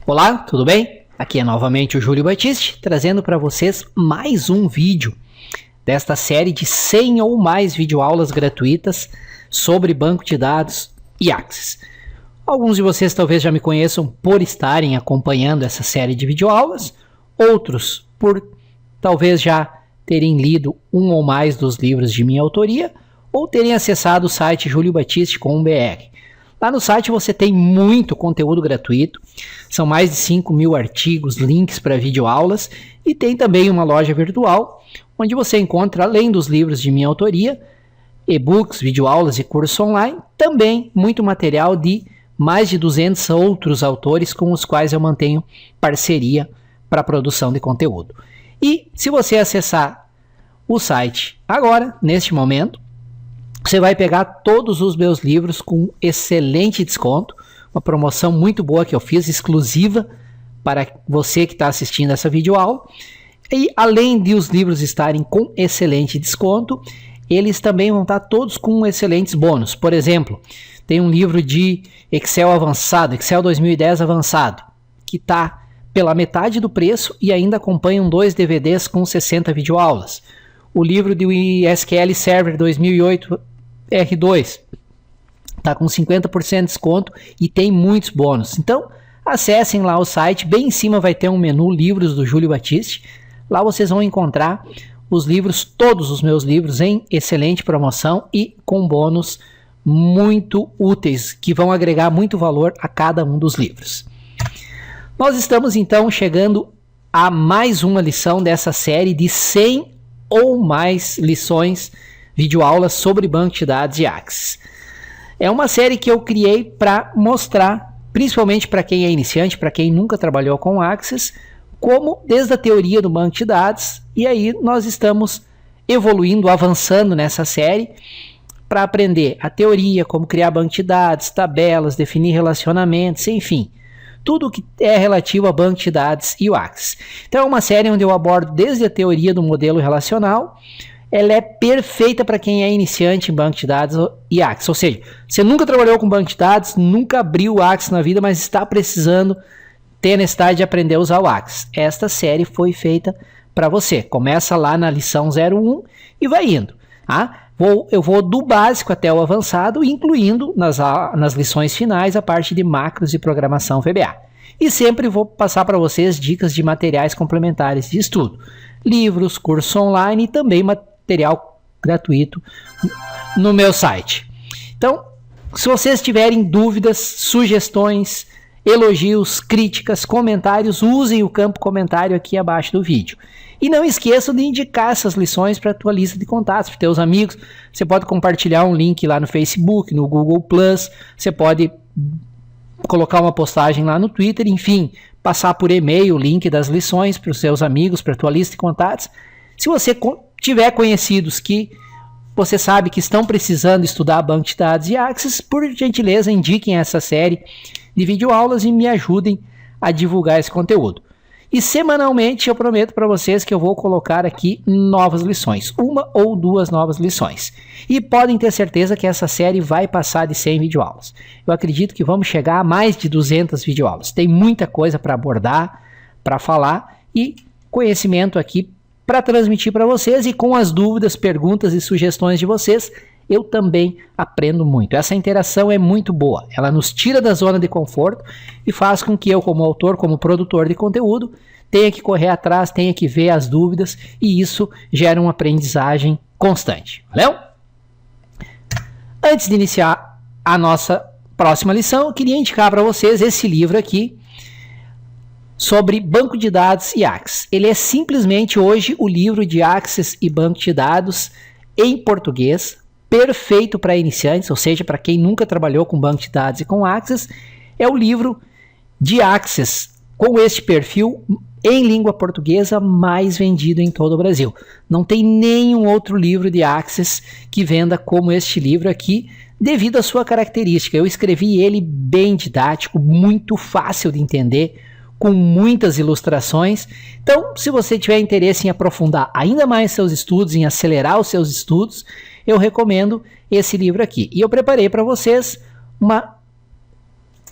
Olá, tudo bem? Aqui é novamente o Júlio Batiste, trazendo para vocês mais um vídeo desta série de 100 ou mais videoaulas gratuitas sobre banco de dados e Axis. Alguns de vocês talvez já me conheçam por estarem acompanhando essa série de videoaulas, outros por talvez já terem lido um ou mais dos livros de minha autoria ou terem acessado o site juliobatiste.com.br. Lá no site você tem muito conteúdo gratuito, são mais de 5.000 artigos, links para videoaulas e tem também uma loja virtual onde você encontra, além dos livros de minha autoria, e-books, videoaulas e cursos online, também muito material de mais de 200 outros autores com os quais eu mantenho parceria para a produção de conteúdo. E se você acessar o site agora, neste momento, você vai pegar todos os meus livros com excelente desconto, uma promoção muito boa que eu fiz, exclusiva para você que está assistindo essa videoaula. E além de os livros estarem com excelente desconto, eles também vão estar todos com excelentes bônus. Por exemplo, tem um livro de Excel avançado, Excel 2010 avançado, que está pela metade do preço e ainda acompanham 2 DVDs com 60 videoaulas. O livro do SQL Server 2008 R2 está com 50% de desconto e tem muitos bônus. Então, acessem lá o site, bem em cima vai ter um menu Livros do Júlio Batiste. Lá vocês vão encontrar os livros, todos os meus livros em excelente promoção e com bônus muito úteis, que vão agregar muito valor a cada um dos livros. Nós estamos então chegando a mais uma lição dessa série de 100 ou mais lições, videoaulas sobre banco de dados e Axis. É uma série que eu criei para mostrar, principalmente para quem é iniciante, para quem nunca trabalhou com Axis, como desde a teoria do banco de dados, e aí nós estamos evoluindo, avançando nessa série para aprender a teoria, como criar banco de dados, tabelas, definir relacionamentos, enfim, tudo que é relativo a banco de dados e o Axis. Então é uma série onde eu abordo desde a teoria do modelo relacional. Ela é perfeita para quem é iniciante em banco de dados e Axis. Ou seja, você nunca trabalhou com banco de dados, nunca abriu o Axis na vida, mas está precisando ter a necessidade de aprender a usar o Axis. Esta série foi feita para você. Começa lá na lição 01 e vai indo. Tá? Eu vou do básico até o avançado, incluindo nas lições finais a parte de macros e programação VBA. E sempre vou passar para vocês dicas de materiais complementares de estudo. Livros, cursos online e também material gratuito no meu site. Então, se vocês tiverem dúvidas, sugestões, elogios, críticas, comentários, usem o campo comentário aqui abaixo do vídeo. E não esqueçam de indicar essas lições para a tua lista de contatos, para os teus amigos. Você pode compartilhar um link lá no Facebook, no Google+, você pode colocar uma postagem lá no Twitter, enfim, passar por e-mail o link das lições para os seus amigos, para a tua lista de contatos. Se você tiver conhecidos que você sabe que estão precisando estudar banco de dados e Axis, por gentileza, indiquem essa série de videoaulas e me ajudem a divulgar esse conteúdo. E semanalmente eu prometo para vocês que eu vou colocar aqui novas lições, 1 ou 2 novas lições. E podem ter certeza que essa série vai passar de 100 videoaulas. Eu acredito que vamos chegar a mais de 200 videoaulas. Tem muita coisa para abordar, para falar e conhecimento aqui para transmitir para vocês, e com as dúvidas, perguntas e sugestões de vocês, eu também aprendo muito. Essa interação é muito boa, ela nos tira da zona de conforto e faz com que eu, como autor, como produtor de conteúdo, tenha que correr atrás, tenha que ver as dúvidas, e isso gera uma aprendizagem constante. Valeu? Antes de iniciar a nossa próxima lição, eu queria indicar para vocês esse livro aqui, sobre banco de dados e Axis. Ele é simplesmente hoje o livro de Axis e banco de dados em português, perfeito para iniciantes, ou seja, para quem nunca trabalhou com banco de dados e com Axis. É o livro de Axis com este perfil em língua portuguesa mais vendido em todo o Brasil. Não tem nenhum outro livro de Axis que venda como este livro aqui, devido à sua característica. Eu escrevi ele bem didático, muito fácil de entender, com muitas ilustrações. Então, se você tiver interesse em aprofundar ainda mais seus estudos, em acelerar os seus estudos, eu recomendo esse livro aqui. E eu preparei para vocês uma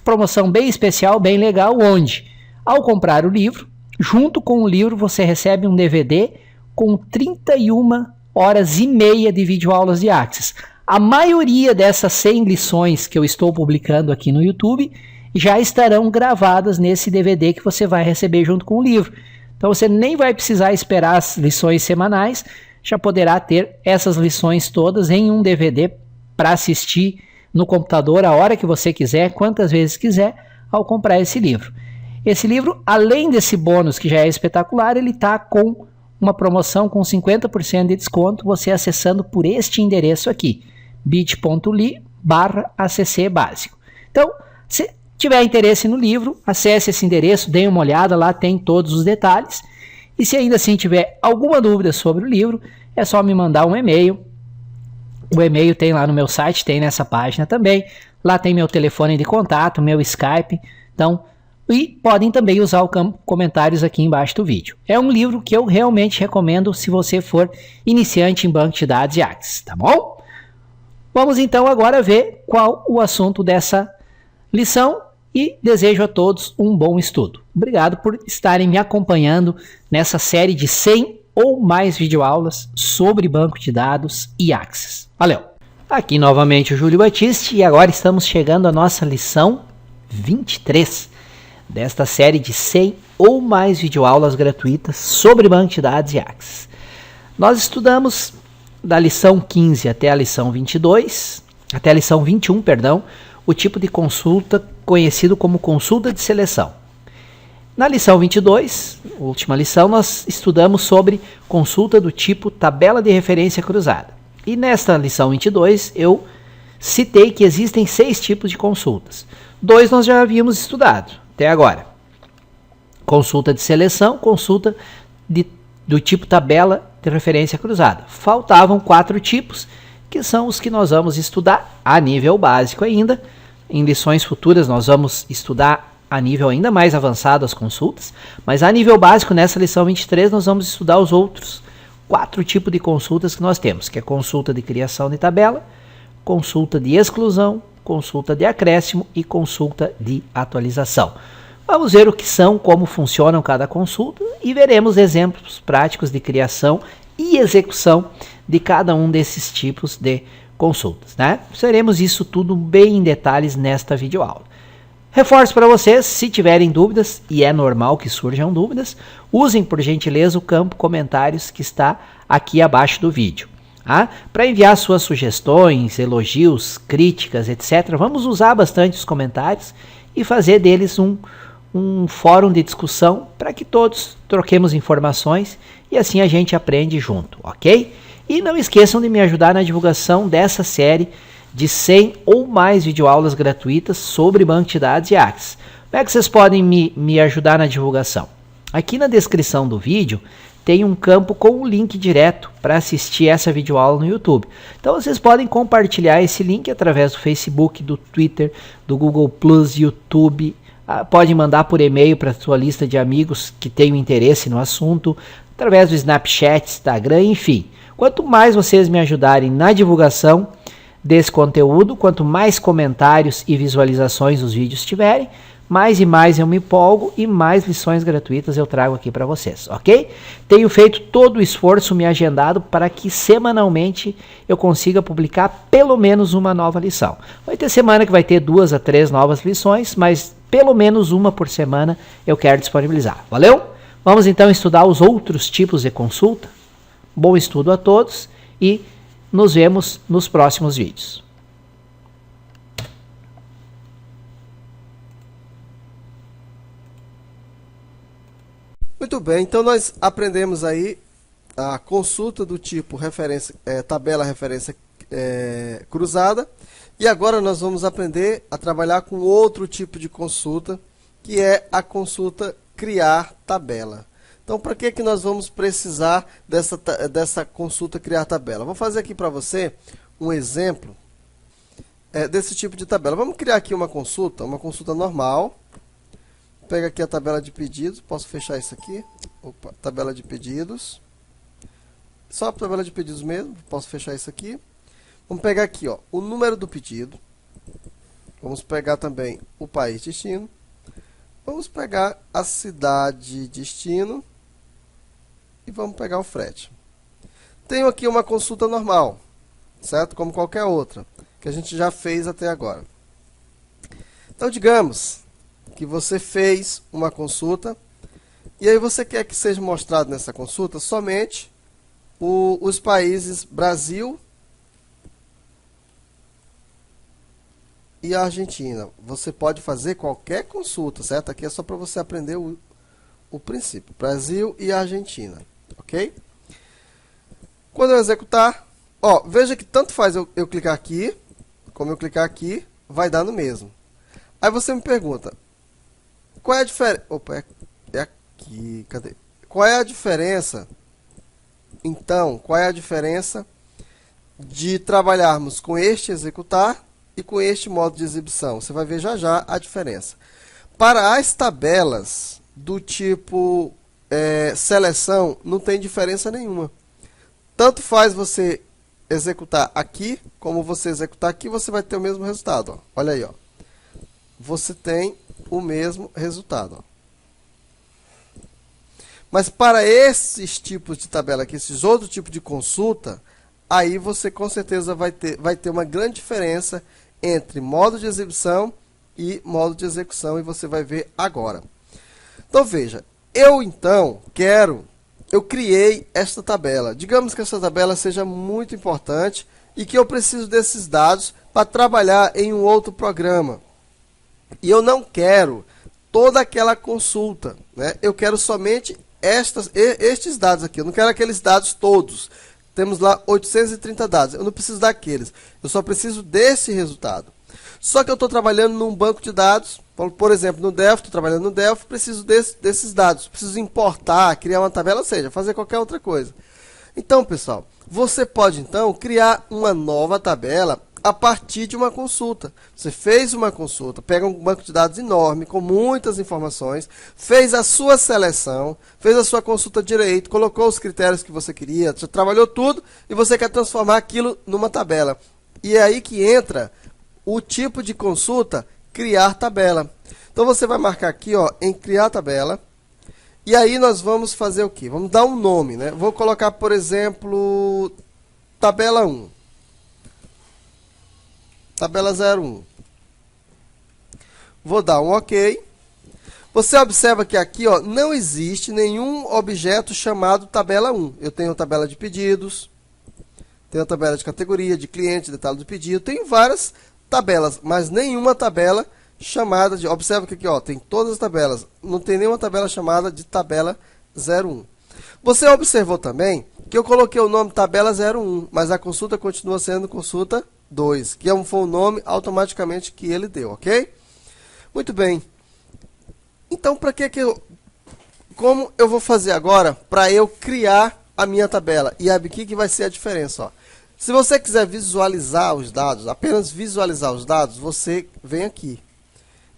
promoção bem especial, bem legal, onde Ao comprar o livro, junto com o livro você recebe um DVD com 31 horas e meia de videoaulas de Axis. A maioria dessas 100 lições que eu estou publicando aqui no YouTube já estarão gravadas nesse DVD que você vai receber junto com o livro. Então você nem vai precisar esperar as lições semanais, já poderá ter essas lições todas em um DVD para assistir no computador a hora que você quiser, quantas vezes quiser, ao comprar esse livro. Esse livro, além desse bônus que já é espetacular, ele está com uma promoção com 50% de desconto, você acessando por este endereço aqui, bit.ly/acc básico. Então, se tiver interesse no livro, acesse esse endereço, dê uma olhada, lá tem todos os detalhes. E se ainda assim tiver alguma dúvida sobre o livro, é só me mandar um e-mail. O e-mail tem lá no meu site, tem nessa página também. Lá tem meu telefone de contato, meu Skype. Então, e podem também usar o campo comentários aqui embaixo do vídeo. É um livro que eu realmente recomendo se você for iniciante em banco de dados e Axis, tá bom? Vamos então agora ver qual o assunto dessa lição e desejo a todos um bom estudo. Obrigado por estarem me acompanhando nessa série de 100 ou mais videoaulas sobre banco de dados e Axis. Valeu! Aqui novamente o Júlio Batiste e agora estamos chegando à nossa lição 23 desta série de 100 ou mais videoaulas gratuitas sobre banco de dados e Axis. Nós estudamos da lição 15 até a lição 22, até a lição 21, perdão, o tipo de consulta conhecido como consulta de seleção. Na lição 22, última lição, nós estudamos sobre consulta do tipo tabela de referência cruzada. E nesta lição 22, eu citei que existem 6 tipos de consultas. 2 nós já havíamos estudado até agora. Consulta de seleção, consulta do tipo tabela de referência cruzada. Faltavam 4 tipos, que são os que nós vamos estudar a nível básico ainda. Em lições futuras nós vamos estudar a nível ainda mais avançado as consultas, mas a nível básico, nessa lição 23, nós vamos estudar os outros 4 tipos de consultas que nós temos, que é consulta de criação de tabela, consulta de exclusão, consulta de acréscimo e consulta de atualização. Vamos ver o que são, como funcionam cada consulta e veremos exemplos práticos de criação e execução de cada um desses tipos de consultas, né? Veremos isso tudo bem em detalhes nesta videoaula. Reforço para vocês, se tiverem dúvidas, e é normal que surjam dúvidas, usem por gentileza o campo comentários que está aqui abaixo do vídeo. Para enviar suas sugestões, elogios, críticas, etc., vamos usar bastante os comentários e fazer deles um fórum de discussão para que todos troquemos informações e assim a gente aprende junto, ok? E não esqueçam de me ajudar na divulgação dessa série de 100 ou mais videoaulas gratuitas sobre banco de dados e Axis. Como é que vocês podem me ajudar na divulgação? Aqui na descrição do vídeo tem um campo com um link direto para assistir essa videoaula no YouTube. Então vocês podem compartilhar esse link através do Facebook, do Twitter, do Google+, YouTube. Pode mandar por e-mail para a sua lista de amigos que tenham interesse no assunto, através do Snapchat, Instagram, enfim. Quanto mais vocês me ajudarem na divulgação desse conteúdo, quanto mais comentários e visualizações os vídeos tiverem, mais e mais eu me empolgo e mais lições gratuitas eu trago aqui para vocês, ok? Tenho feito todo o esforço me agendado para que semanalmente eu consiga publicar pelo menos uma nova lição. Vai ter semana que vai ter 2 a 3 novas lições, mas pelo menos uma por semana eu quero disponibilizar. Valeu? Vamos então estudar os outros tipos de consulta. Bom estudo a todos e nos vemos nos próximos vídeos. Muito bem, então nós aprendemos aí a consulta do tipo tabela referência cruzada. E agora nós vamos aprender a trabalhar com outro tipo de consulta, que é a consulta criar tabela. Então, para que nós vamos precisar dessa consulta criar tabela? Vou fazer aqui para você um exemplo desse tipo de tabela. Vamos criar aqui uma consulta normal. Pega aqui a tabela de pedidos, posso fechar isso aqui. Opa, tabela de pedidos. Só a tabela de pedidos mesmo, posso fechar isso aqui. Vamos pegar aqui, ó, o número do pedido. Vamos pegar também o país destino. Vamos pegar a cidade destino e vamos pegar o frete. Tenho aqui uma consulta normal, certo? Como qualquer outra, que a gente já fez até agora. Então, digamos que você fez uma consulta e aí você quer que seja mostrado nessa consulta somente os países Brasil e Argentina. Você pode fazer qualquer consulta, certo? Aqui é só para você aprender o princípio. Brasil e Argentina, ok? Quando eu executar, ó, veja que tanto faz eu clicar aqui, como eu clicar aqui, vai dar no mesmo. Aí você me pergunta, qual é a diferença? Opa, é aqui, cadê? Qual é a diferença? Então, qual é a diferença de trabalharmos com este executar e com este modo de exibição? Você vai ver já já a diferença. Para as tabelas do tipo seleção, não tem diferença nenhuma. Tanto faz você executar aqui, como você executar aqui, você vai ter o mesmo resultado. Ó. Olha aí, ó. Você tem o mesmo resultado. Ó. Mas para esses tipos de tabela aqui, esses outros tipos de consulta, aí você com certeza vai ter uma grande diferença entre modo de exibição e modo de execução, e você vai ver agora. Então veja, eu criei esta tabela. Digamos que essa tabela seja muito importante e que eu preciso desses dados para trabalhar em um outro programa. E eu não quero toda aquela consulta, né? Eu quero somente estes dados aqui. Eu não quero aqueles dados todos. Temos lá 830 dados. Eu não preciso daqueles. Eu só preciso desse resultado. Só que eu estou trabalhando num banco de dados. Por exemplo, no Delphi, estou trabalhando no Delphi, preciso desses dados. Preciso importar, criar uma tabela, ou seja, fazer qualquer outra coisa. Então, pessoal, você pode, então, criar uma nova tabela a partir de uma consulta. Você fez uma consulta, pega um banco de dados enorme, com muitas informações, fez a sua seleção, fez a sua consulta direito, colocou os critérios que você queria, já trabalhou tudo e você quer transformar aquilo numa tabela. E é aí que entra o tipo de consulta criar tabela. Então você vai marcar aqui, ó, em criar tabela. E aí nós vamos fazer o quê? Vamos dar um nome, né? Vou colocar, por exemplo, tabela 1. Tabela 01. Vou dar um OK. Você observa que aqui, ó, não existe nenhum objeto chamado tabela 1. Eu tenho a tabela de pedidos, tenho a tabela de categoria, de cliente, detalhe do pedido, tenho várias tabelas, mas nenhuma tabela chamada de... Observa que aqui, ó, tem todas as tabelas, não tem nenhuma tabela chamada de tabela 01. Você observou também que eu coloquei o nome tabela 01, mas a consulta continua sendo consulta 2, que foi o nome automaticamente que ele deu, ok? Muito bem. Então, como eu vou fazer agora para eu criar a minha tabela? E aqui que vai ser a diferença, ó. Se você quiser visualizar os dados, apenas visualizar os dados, você vem aqui.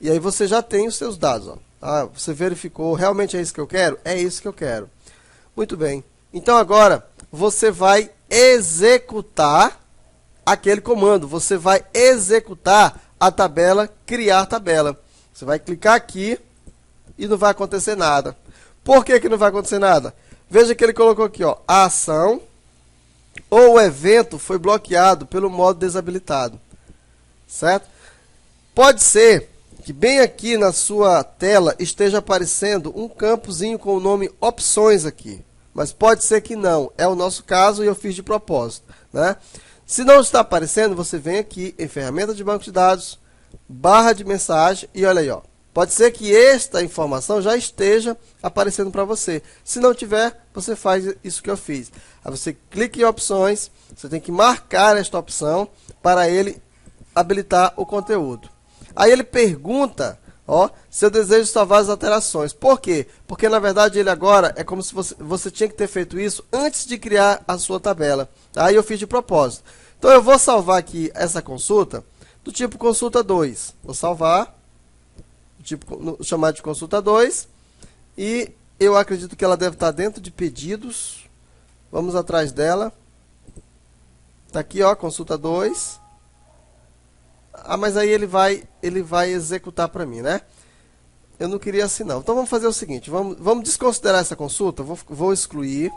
E aí você já tem os seus dados. Ó. Ah, você verificou, realmente é isso que eu quero? É isso que eu quero. Muito bem. Então agora você vai executar aquele comando. Você vai executar a tabela, criar tabela. Você vai clicar aqui e não vai acontecer nada. Por que não vai acontecer nada? Veja que ele colocou aqui, ó, a ação ou o evento foi bloqueado pelo modo desabilitado, certo? Pode ser que bem aqui na sua tela esteja aparecendo um campozinho com o nome opções aqui, mas pode ser que não, é o nosso caso e eu fiz de propósito, né? Se não está aparecendo, você vem aqui em ferramenta de banco de dados, barra de mensagem e olha aí, ó. Pode ser que esta informação já esteja aparecendo para você. Se não tiver, você faz isso que eu fiz. Aí você clica em opções, você tem que marcar esta opção para ele habilitar o conteúdo. Aí ele pergunta, ó, se eu desejo salvar as alterações. Por quê? Porque na verdade ele agora é como se você tinha que ter feito isso antes de criar a sua tabela. Aí eu fiz de propósito. Então eu vou salvar aqui essa consulta do tipo consulta 2. Vou salvar. Tipo, chamado de consulta 2, e eu acredito que ela deve estar dentro de pedidos. Vamos atrás dela. Está aqui, ó, consulta 2. Ah, mas aí ele vai executar para mim, né? eu não queria assim não. Então vamos fazer o seguinte, vamos desconsiderar essa consulta, vou excluir,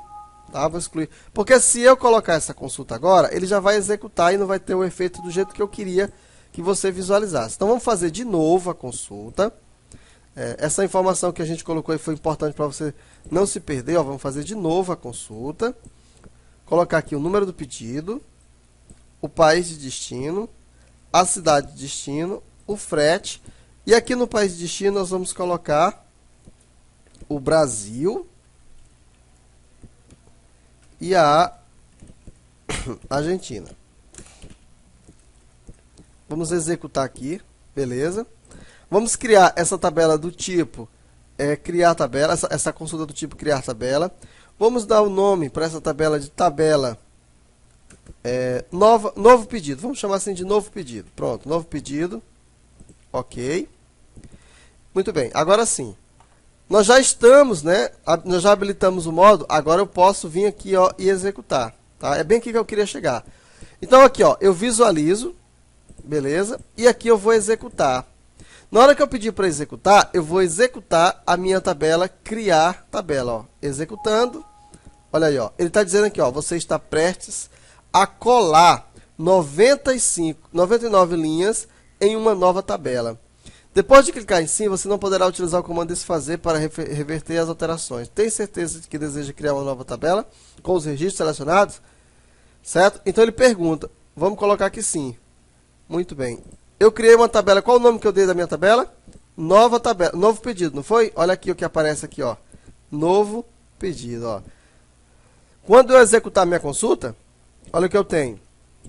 tá? Vou excluir, porque se eu colocar essa consulta agora, ele já vai executar e não vai ter o efeito do jeito que eu queria que você visualizasse. Então vamos fazer de novo a consulta. Essa informação que a gente colocou aí foi importante para você não se perder, ó, vamos fazer de novo a consulta. Colocar aqui o número do pedido, o país de destino, a cidade de destino, o frete. E aqui no país de destino nós vamos colocar o Brasil e a Argentina. Vamos executar aqui, beleza? Vamos criar essa tabela do tipo criar tabela, essa consulta do tipo criar tabela. Vamos dar o nome para essa tabela de tabela novo pedido. Vamos chamar assim de novo pedido. Pronto, novo pedido. Ok. Muito bem, agora sim. Nós já estamos, né? Nós já habilitamos o modo. Agora eu posso vir aqui, ó, e executar. Tá? É bem aqui que eu queria chegar. Então aqui, ó, eu visualizo. Beleza? E aqui eu vou executar. Na hora que eu pedir para executar, eu vou executar a minha tabela, criar tabela, ó. Executando. Olha aí, ó. Ele está dizendo aqui, ó, você está prestes a colar 99 linhas em uma nova tabela. Depois de clicar em sim, você não poderá utilizar o comando desfazer para reverter as alterações. Tem certeza de que deseja criar uma nova tabela com os registros selecionados? Certo? Então ele pergunta, vamos colocar aqui sim. Muito bem. Eu criei uma tabela. Qual o nome que eu dei da minha tabela? Nova tabela. Novo pedido, não foi? Olha aqui o que aparece aqui, ó. Novo pedido, ó. Quando eu executar a minha consulta, olha o que eu tenho.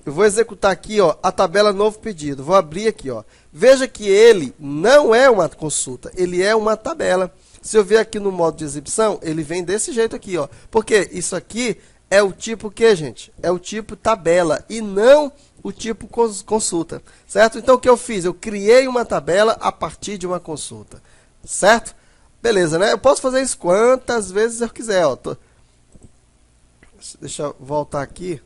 Eu vou executar aqui, ó, a tabela novo pedido. Vou abrir aqui, ó. Veja que ele não é uma consulta, ele é uma tabela. Se eu ver aqui no modo de exibição, ele vem desse jeito aqui, ó. Porque isso aqui é o tipo que, gente? É o tipo tabela e não o tipo consulta, certo? Então, o que eu fiz? Eu criei uma tabela a partir de uma consulta, certo? Beleza, né? Eu posso fazer isso quantas vezes eu quiser, ó. Deixa eu voltar aqui.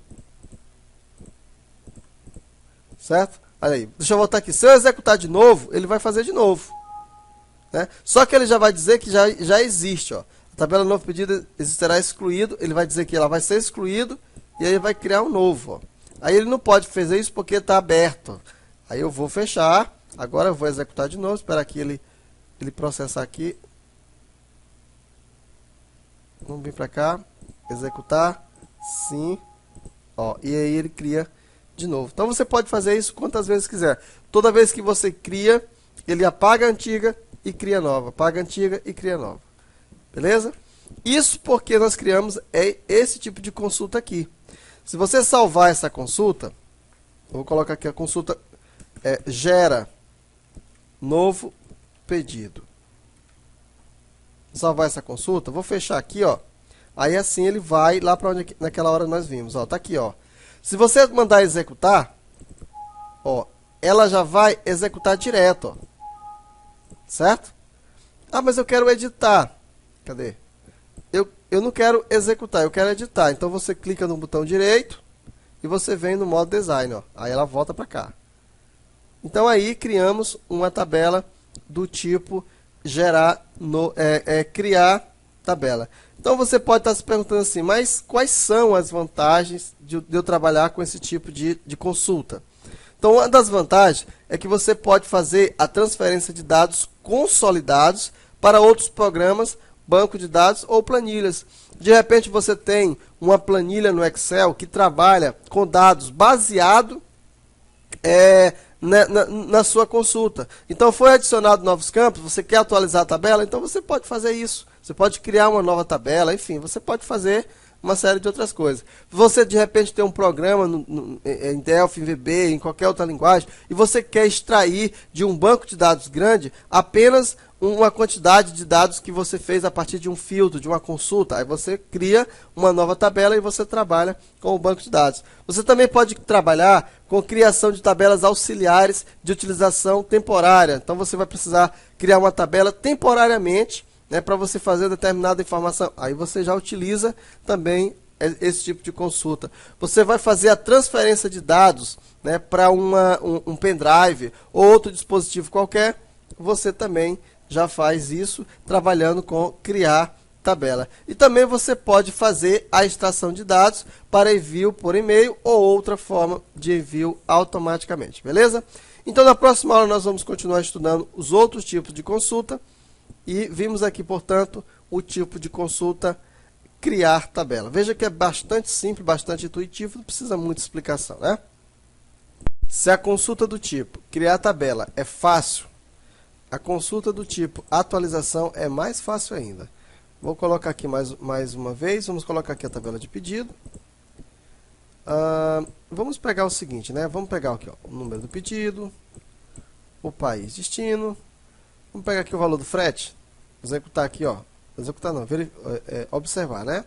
Certo? Olha aí. Deixa eu voltar aqui. Se eu executar de novo, ele vai fazer de novo, né? Só que ele já vai dizer que já existe, ó. A tabela novo pedido será excluído. Ele vai dizer que ela vai ser excluído e aí ele vai criar um novo, ó. Aí ele não pode fazer isso porque está aberto. Aí eu vou fechar. Agora eu vou executar de novo. Esperar que ele processar aqui. Vamos vir para cá. Executar. Sim. Ó, e aí ele cria de novo. Então você pode fazer isso quantas vezes quiser. Toda vez que você cria, ele apaga a antiga e cria nova. Apaga a antiga e cria nova. Beleza? Isso porque nós criamos esse tipo de consulta aqui. Se você salvar essa consulta, eu vou colocar aqui a consulta gera novo pedido. Salvar essa consulta, vou fechar aqui, ó. Aí assim ele vai lá para onde naquela hora nós vimos, ó, tá aqui, ó. Se você mandar executar, ó, ela já vai executar direto, ó. Certo? Ah, mas eu quero editar. Cadê? Eu não quero executar, eu quero editar. Então você clica no botão direito e você vem no modo design, ó. Aí ela volta para cá. Então aí criamos uma tabela do tipo criar tabela. Então você pode estar se perguntando assim, mas quais são as vantagens de eu trabalhar com esse tipo de consulta? Então uma das vantagens é que você pode fazer a transferência de dados consolidados para outros programas, banco de dados ou planilhas. De repente você tem uma planilha no Excel que trabalha com dados baseado na sua consulta. Então foi adicionado novos campos, você quer atualizar a tabela, então você pode fazer isso. Você pode criar uma nova tabela, enfim, você pode fazer uma série de outras coisas. Você de repente tem um programa em Delphi, em VB, em qualquer outra linguagem, e você quer extrair de um banco de dados grande apenas uma quantidade de dados que você fez a partir de um filtro, de uma consulta. Aí você cria uma nova tabela e você trabalha com o banco de dados. Você também pode trabalhar com criação de tabelas auxiliares de utilização temporária. Então você vai precisar criar uma tabela temporariamente, né, para você fazer determinada informação. Aí você já utiliza também esse tipo de consulta. Você vai fazer a transferência de dados, né, para um pendrive ou outro dispositivo qualquer. Você também já faz isso trabalhando com criar tabela. E também você pode fazer a extração de dados para envio por e-mail ou outra forma de envio automaticamente, beleza? Então, na próxima aula nós vamos continuar estudando os outros tipos de consulta e vimos aqui, portanto, o tipo de consulta criar tabela. Veja que é bastante simples, bastante intuitivo, não precisa muita explicação, né? Se a consulta do tipo criar tabela é fácil, a consulta do tipo atualização é mais fácil ainda. Vou colocar aqui mais uma vez, vamos colocar aqui a tabela de pedido. Vamos pegar o seguinte, né? Vamos pegar aqui, ó, o número do pedido, o país destino. Vamos pegar aqui o valor do frete, executar aqui, ó. Executar não, observar, né?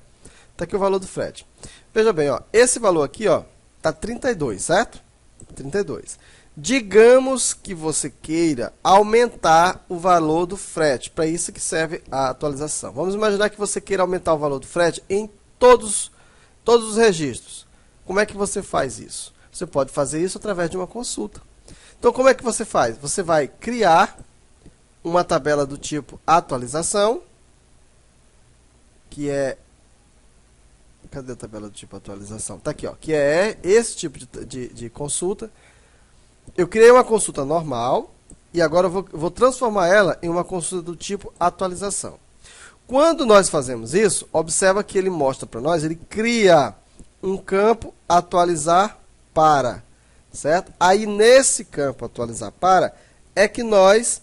Tá aqui o valor do frete. Veja bem, ó, esse valor aqui, ó, tá 32, certo? 32. Digamos que você queira aumentar o valor do frete, para isso que serve a atualização. Vamos imaginar que você queira aumentar o valor do frete em todos os registros. Como é que você faz isso? Você pode fazer isso através de uma consulta. Então, como é que você faz? Você vai criar uma tabela do tipo atualização, que é... Cadê a tabela do tipo atualização? Tá aqui, ó, que é esse tipo de consulta. Eu criei uma consulta normal e agora eu vou transformar ela em uma consulta do tipo atualização. Quando nós fazemos isso, observa que ele mostra para nós, ele cria um campo atualizar para, certo? Aí nesse campo atualizar para é que nós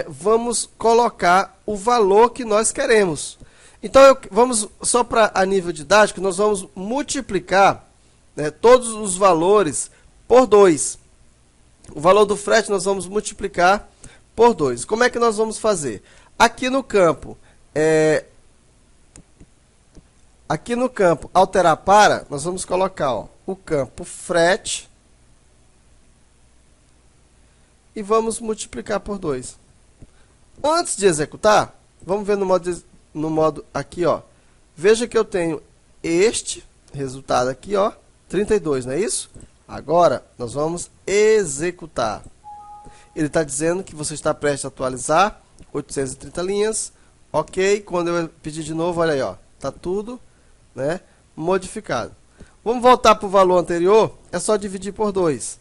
vamos colocar o valor que nós queremos. Então, vamos só para a nível didático, nós vamos multiplicar, né, todos os valores por 2. O valor do frete nós vamos multiplicar por 2. Como é que nós vamos fazer? Aqui no campo alterar para, nós vamos colocar, ó, o campo frete e vamos multiplicar por 2. Antes de executar, vamos ver no modo aqui, ó. Veja que eu tenho este resultado aqui, ó, 32, não é isso? Agora, nós vamos executar. Ele está dizendo que você está prestes a atualizar 830 linhas. Ok, quando eu pedir de novo, olha aí, ó, está tudo, né, modificado. Vamos voltar para o valor anterior, é só dividir por 2.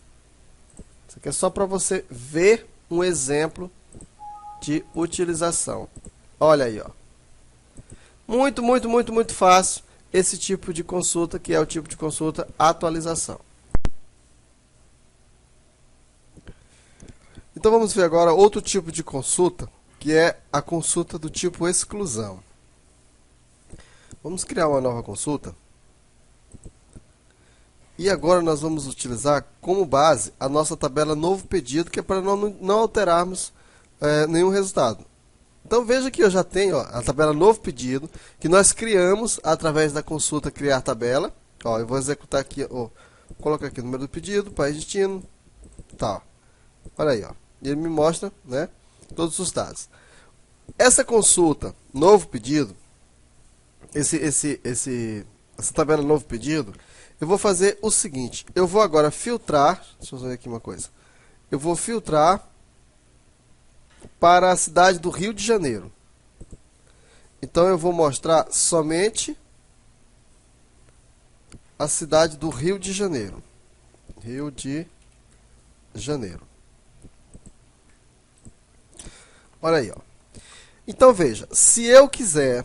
Isso aqui é só para você ver um exemplo de utilização. Olha aí, ó. Muito fácil esse tipo de consulta, que é o tipo de consulta atualização. Então vamos ver agora outro tipo de consulta, que é a consulta do tipo exclusão. Vamos criar uma nova consulta. E agora nós vamos utilizar como base a nossa tabela novo pedido, que é para não alterarmos nenhum resultado. Então veja que eu já tenho, ó, a tabela novo pedido, que nós criamos através da consulta criar tabela. Ó, eu vou executar aqui, ó, vou colocar aqui o número do pedido, país destino, tá. Olha aí, ó. E ele me mostra, né, todos os dados. Essa consulta novo pedido, essa tabela novo pedido, eu vou fazer o seguinte, eu vou agora filtrar, deixa eu ver aqui uma coisa. Eu vou filtrar para a cidade do Rio de Janeiro. Então eu vou mostrar somente a cidade do Rio de Janeiro. Rio de Janeiro. Olha aí, ó. Então veja, se eu quiser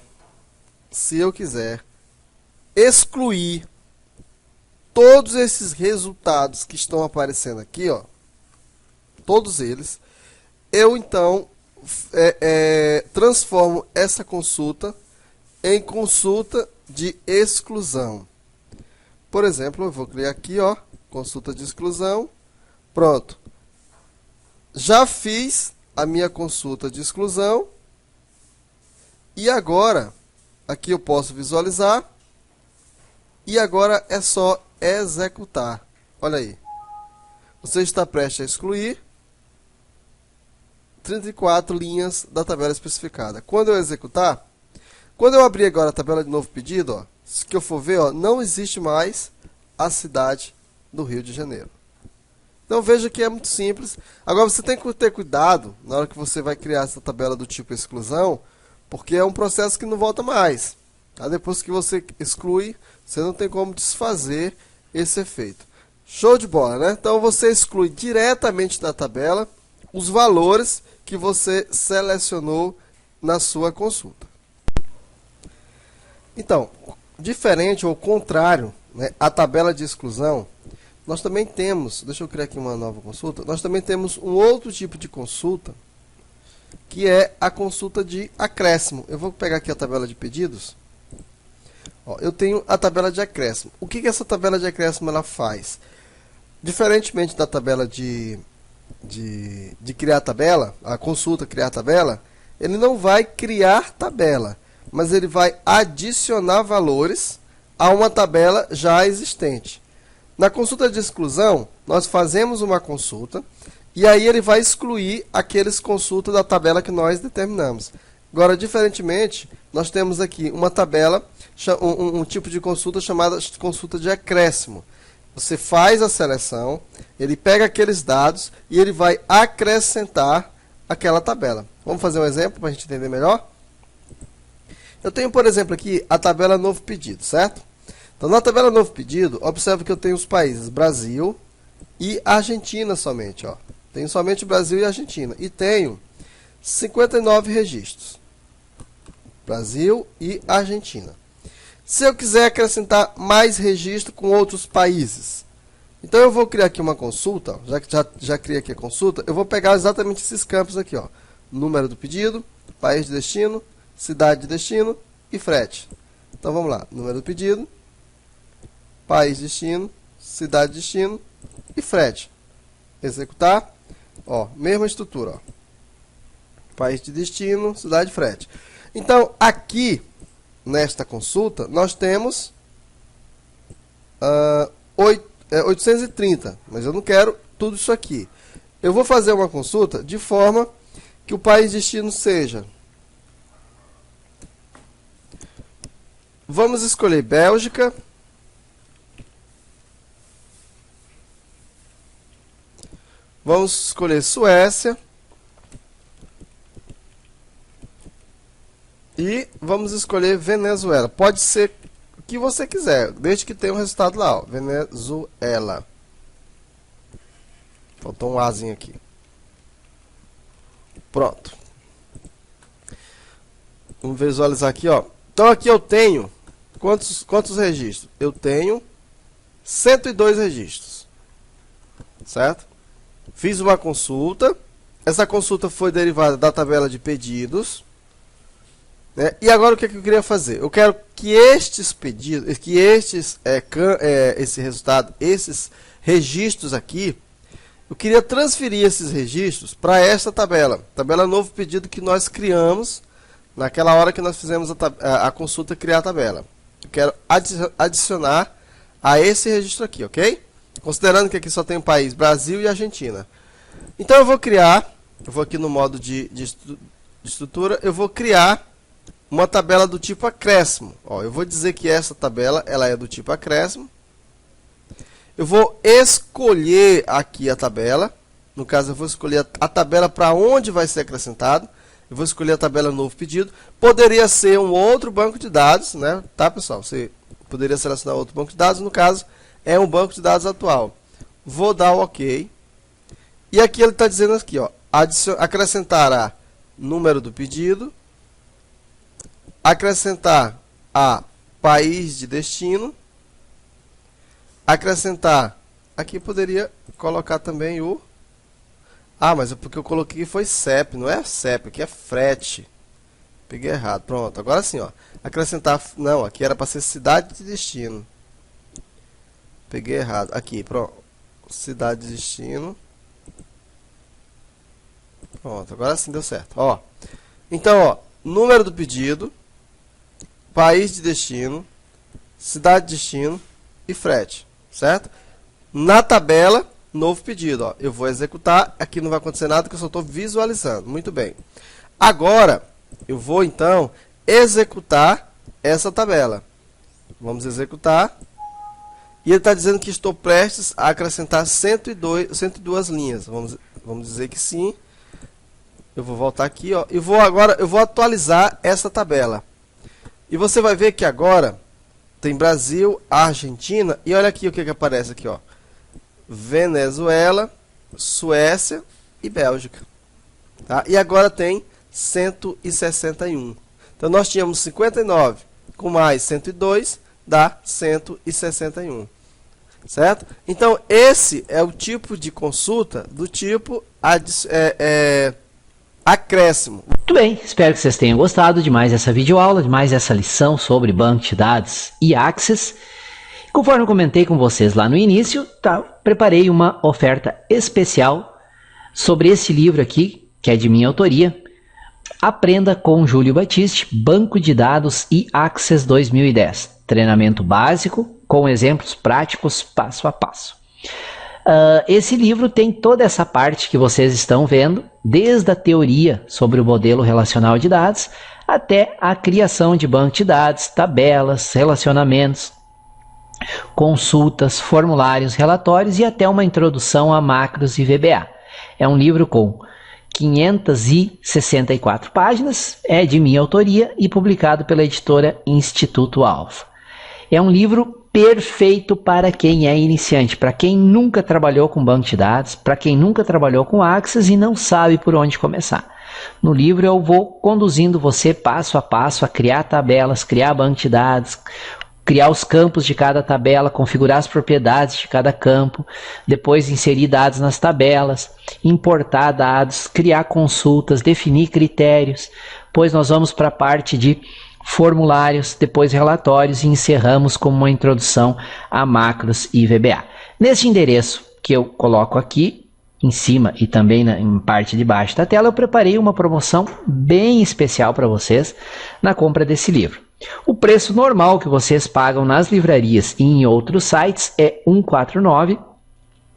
excluir todos esses resultados que estão aparecendo aqui, ó, todos eles, eu então transformo essa consulta em consulta de exclusão. Por exemplo, eu vou criar aqui, ó, consulta de exclusão. Pronto. Já fiz a minha consulta de exclusão. E agora, aqui eu posso visualizar. E agora é só executar. Olha aí. Você está prestes a excluir 34 linhas da tabela especificada. Quando eu executar, quando eu abrir agora a tabela de novo pedido, ó, se eu for ver, ó, não existe mais a cidade do Rio de Janeiro. Então veja que é muito simples. Agora você tem que ter cuidado na hora que você vai criar essa tabela do tipo exclusão, porque é um processo que não volta mais. Tá? Depois que você exclui, você não tem como desfazer esse efeito. Show de bola, né? Então você exclui diretamente da tabela os valores que você selecionou na sua consulta. Então, diferente ou contrário, né, à tabela de exclusão, nós também temos, deixa eu criar aqui uma nova consulta, nós também temos um outro tipo de consulta, que é a consulta de acréscimo. Eu vou pegar aqui a tabela de pedidos. Ó, eu tenho a tabela de acréscimo. O que essa tabela de acréscimo ela faz? Diferentemente da tabela de criar tabela, a consulta criar tabela, ele não vai criar tabela, mas ele vai adicionar valores a uma tabela já existente. Na consulta de exclusão, nós fazemos uma consulta e aí ele vai excluir aqueles consultas da tabela que nós determinamos. Agora, diferentemente, nós temos aqui uma tabela, um tipo de consulta chamada consulta de acréscimo. Você faz a seleção, ele pega aqueles dados e ele vai acrescentar aquela tabela. Vamos fazer um exemplo para a gente entender melhor? Eu tenho, por exemplo, aqui a tabela novo pedido, certo? Então, na tabela novo pedido, observe que eu tenho os países Brasil e Argentina somente. Ó. Tenho somente Brasil e Argentina. E tenho 59 registros. Brasil e Argentina. Se eu quiser acrescentar mais registro com outros países, então eu vou criar aqui uma consulta, já que já criei aqui a consulta, eu vou pegar exatamente esses campos aqui, ó. Número do pedido, país de destino, cidade de destino e frete. Então vamos lá, número do pedido, país de destino, cidade de destino e frete. Executar, ó, mesma estrutura, ó. País de destino, cidade e frete. Então aqui nesta consulta, nós temos 830, mas eu não quero tudo isso aqui. Eu vou fazer uma consulta de forma que o país de destino seja... Vamos escolher Bélgica. Vamos escolher Suécia. E vamos escolher Venezuela. Pode ser o que você quiser, desde que tenha um resultado lá. Ó. Venezuela. Faltou um Azinho aqui. Pronto. Vamos visualizar aqui, ó. Então aqui eu tenho quantos registros? Eu tenho 102 registros. Certo? Fiz uma consulta. Essa consulta foi derivada da tabela de pedidos. Né? E agora o que eu queria fazer? Eu quero que estes pedidos, que esse resultado, esses registros aqui, eu queria transferir esses registros para esta tabela. Tabela novo pedido que nós criamos naquela hora que nós fizemos a consulta criar a tabela. Eu quero adicionar a esse registro aqui, ok? Considerando que aqui só tem o país Brasil e Argentina. Então eu vou criar, eu vou aqui no modo de estrutura, eu vou criar uma tabela do tipo acréscimo. Ó, eu vou dizer que essa tabela ela é do tipo acréscimo. Eu vou escolher aqui a tabela. No caso, eu vou escolher a tabela para onde vai ser acrescentado. Eu vou escolher a tabela novo pedido. Poderia ser um outro banco de dados, né? Tá, pessoal? Você poderia selecionar outro banco de dados. No caso, é um banco de dados atual. Vou dar o OK. E aqui ele está dizendo aqui, ó, acrescentará número do pedido, acrescentar a país de destino, acrescentar, aqui poderia colocar também o... Ah, mas é porque eu coloquei foi CEP, não é CEP, aqui é frete. Peguei errado, pronto, agora sim, ó. Acrescentar, não, aqui era para ser cidade de destino. Peguei errado, aqui, pronto, cidade de destino. Pronto, agora sim deu certo, ó. Então, ó, número do pedido, país de destino, cidade de destino e frete, certo? Na tabela, novo pedido, ó, eu vou executar, aqui não vai acontecer nada que eu só estou visualizando, muito bem. Agora, eu vou então executar essa tabela. Vamos executar. E ele está dizendo que estou prestes a acrescentar 102 linhas. Vamos dizer que sim. Eu vou voltar aqui, ó, e eu vou atualizar essa tabela. E você vai ver que agora tem Brasil, Argentina, e olha aqui o que aparece aqui, ó. Venezuela, Suécia e Bélgica. Tá? E agora tem 161. Então nós tínhamos 59 com mais 102 dá 161. Certo? Então esse é o tipo de consulta do tipo acréscimo. Muito bem, espero que vocês tenham gostado de mais essa videoaula, de mais essa lição sobre banco de dados e Access. Conforme eu comentei com vocês lá no início, preparei uma oferta especial sobre esse livro aqui, que é de minha autoria. Aprenda com Júlio Batiste, Banco de Dados e Access 2010. Treinamento básico com exemplos práticos passo a passo. Esse livro tem toda essa parte que vocês estão vendo, desde a teoria sobre o modelo relacional de dados até a criação de banco de dados, tabelas, relacionamentos, consultas, formulários, relatórios e até uma introdução a macros e VBA. É um livro com 564 páginas, é de minha autoria e publicado pela editora Instituto Alfa. É um livro perfeito para quem é iniciante, para quem nunca trabalhou com banco de dados, para quem nunca trabalhou com Access e não sabe por onde começar. No livro eu vou conduzindo você passo a passo a criar tabelas, criar banco de dados, criar os campos de cada tabela, configurar as propriedades de cada campo, depois inserir dados nas tabelas, importar dados, criar consultas, definir critérios, depois nós vamos para a parte de formulários, depois relatórios e encerramos com uma introdução a macros e VBA. Nesse endereço que eu coloco aqui em cima e também em parte de baixo da tela, eu preparei uma promoção bem especial para vocês na compra desse livro. O preço normal que vocês pagam nas livrarias e em outros sites é R$ 149.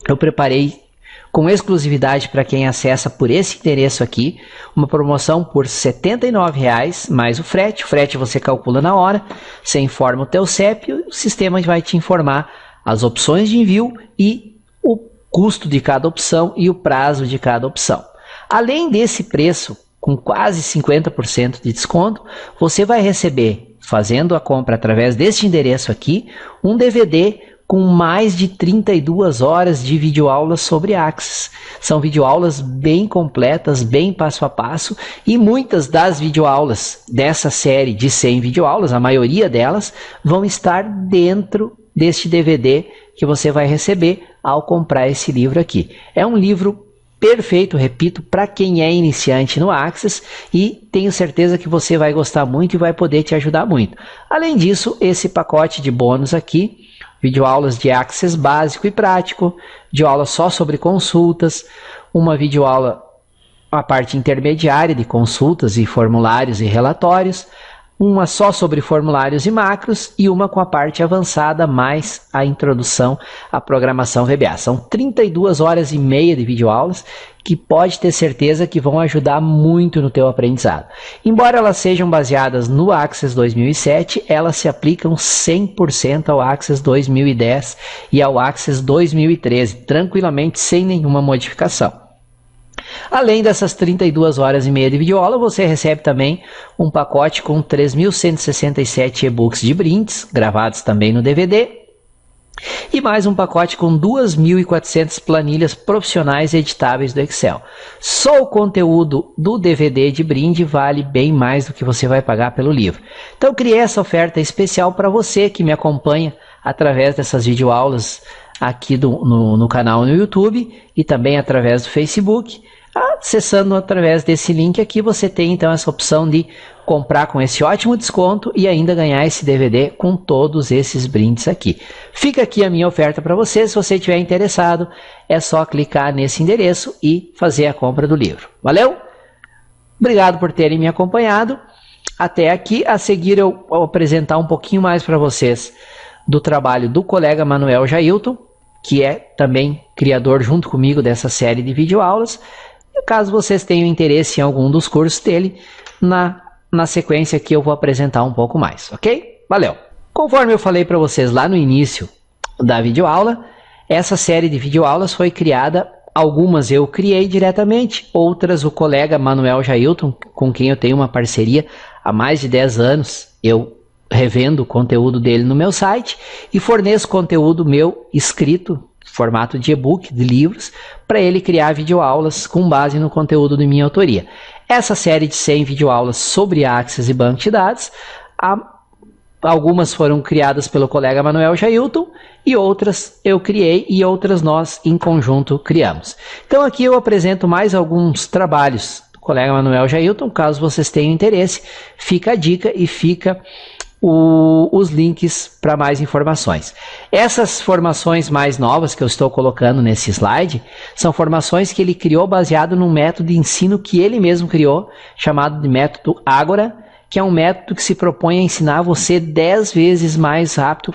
Eu preparei com exclusividade para quem acessa por esse endereço aqui, uma promoção por R$ 79,00 mais o frete. O frete você calcula na hora, você informa o teu CEP e o sistema vai te informar as opções de envio e o custo de cada opção e o prazo de cada opção. Além desse preço, com quase 50% de desconto, você vai receber, fazendo a compra através deste endereço aqui, um DVD com mais de 32 horas de videoaulas sobre Access. São videoaulas bem completas, bem passo a passo, e muitas das videoaulas dessa série de 100 videoaulas, a maioria delas, vão estar dentro deste DVD que você vai receber ao comprar esse livro aqui. É um livro perfeito, repito, para quem é iniciante no Access e tenho certeza que você vai gostar muito e vai poder te ajudar muito. Além disso, esse pacote de bônus aqui, videoaulas de Access básico e prático, videoaula só sobre consultas, uma videoaula, a parte intermediária de consultas e formulários e relatórios, uma só sobre formulários e macros e uma com a parte avançada mais a introdução à programação VBA. São 32 horas e meia de videoaulas que pode ter certeza que vão ajudar muito no teu aprendizado. Embora elas sejam baseadas no Access 2007, elas se aplicam 100% ao Access 2010 e ao Access 2013, tranquilamente sem nenhuma modificação. Além dessas 32 horas e meia de videoaula, você recebe também um pacote com 3.167 e-books de brindes, gravados também no DVD, e mais um pacote com 2.400 planilhas profissionais editáveis do Excel. Só o conteúdo do DVD de brinde vale bem mais do que você vai pagar pelo livro. Então eu criei essa oferta especial para você que me acompanha através dessas videoaulas aqui no canal no YouTube e também através do Facebook. Acessando através desse link aqui, você tem então essa opção de comprar com esse ótimo desconto e ainda ganhar esse DVD com todos esses brindes aqui. Fica aqui a minha oferta para você. Se você estiver interessado, é só clicar nesse endereço e fazer a compra do livro. Valeu? Obrigado por terem me acompanhado até aqui. A seguir eu vou apresentar um pouquinho mais para vocês do trabalho do colega Manuel Jailton, que é também criador junto comigo dessa série de videoaulas. Caso vocês tenham interesse em algum dos cursos dele, na sequência aqui eu vou apresentar um pouco mais, ok? Valeu! Conforme eu falei para vocês lá no início, da videoaula. Essa série de videoaulas foi criada, algumas eu criei diretamente, outras o colega Manuel Jailton, com quem eu tenho uma parceria há mais de 10 anos, eu revendo o conteúdo dele no meu site e forneço conteúdo meu escrito, formato de e-book, de livros, para ele criar videoaulas com base no conteúdo de minha autoria. Essa série de 100 videoaulas sobre Access e banco de dados, algumas foram criadas pelo colega Manuel Jailton e outras eu criei e outras nós em conjunto criamos. Então aqui eu apresento mais alguns trabalhos do colega Manuel Jailton, caso vocês tenham interesse, fica a dica e fica os links para mais informações. Essas formações mais novas que eu estou colocando nesse slide são formações que ele criou baseado num método de ensino que ele mesmo criou, chamado de método Ágora, que é um método que se propõe a ensinar você 10 vezes mais rápido,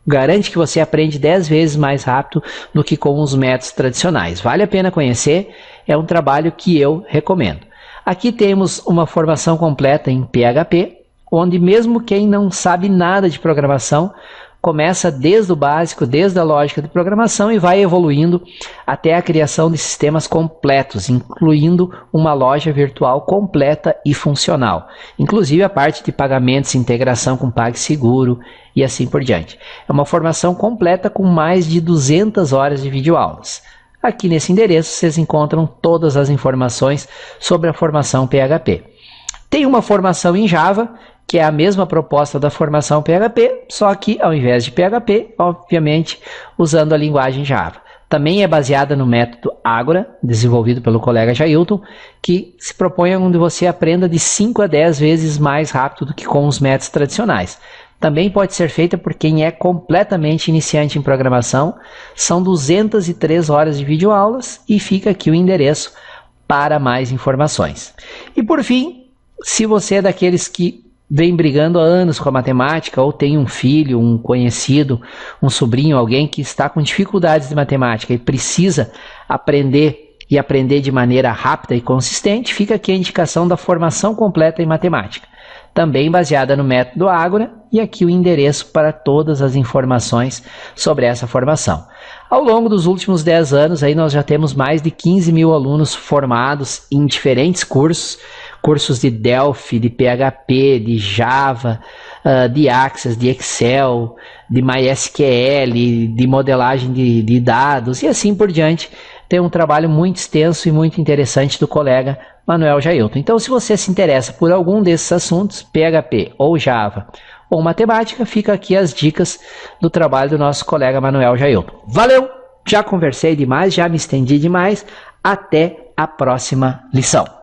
garante que você aprende 10 vezes mais rápido do que com os métodos tradicionais. Vale a pena conhecer, é um trabalho que eu recomendo. Aqui temos uma formação completa em PHP, onde mesmo quem não sabe nada de programação, começa desde o básico, desde a lógica de programação e vai evoluindo até a criação de sistemas completos, incluindo uma loja virtual completa e funcional. Inclusive a parte de pagamentos, integração com PagSeguro e assim por diante. É uma formação completa com mais de 200 horas de videoaulas. Aqui nesse endereço vocês encontram todas as informações sobre a formação PHP. Tem uma formação em Java, que é a mesma proposta da formação PHP, só que ao invés de PHP, obviamente, usando a linguagem Java. Também é baseada no método Ágora, desenvolvido pelo colega Jailton, que se propõe onde você aprenda de 5 a 10 vezes mais rápido do que com os métodos tradicionais. Também pode ser feita por quem é completamente iniciante em programação. São 203 horas de videoaulas e fica aqui o endereço para mais informações. E por fim, se você é daqueles que vem brigando há anos com a matemática, ou tem um filho, um conhecido, um sobrinho, alguém que está com dificuldades de matemática e precisa aprender e aprender de maneira rápida e consistente, fica aqui a indicação da formação completa em matemática, também baseada no método Ágora, e aqui o endereço para todas as informações sobre essa formação. Ao longo dos últimos 10 anos, aí nós já temos mais de 15 mil alunos formados em diferentes cursos de Delphi, de PHP, de Java, de Access, de Excel, de MySQL, de modelagem de dados e assim por diante. Tem um trabalho muito extenso e muito interessante do colega Manuel Jailton. Então, se você se interessa por algum desses assuntos, PHP ou Java ou matemática, fica aqui as dicas do trabalho do nosso colega Manuel Jailton. Valeu! Já conversei demais, já me estendi demais. Até a próxima lição.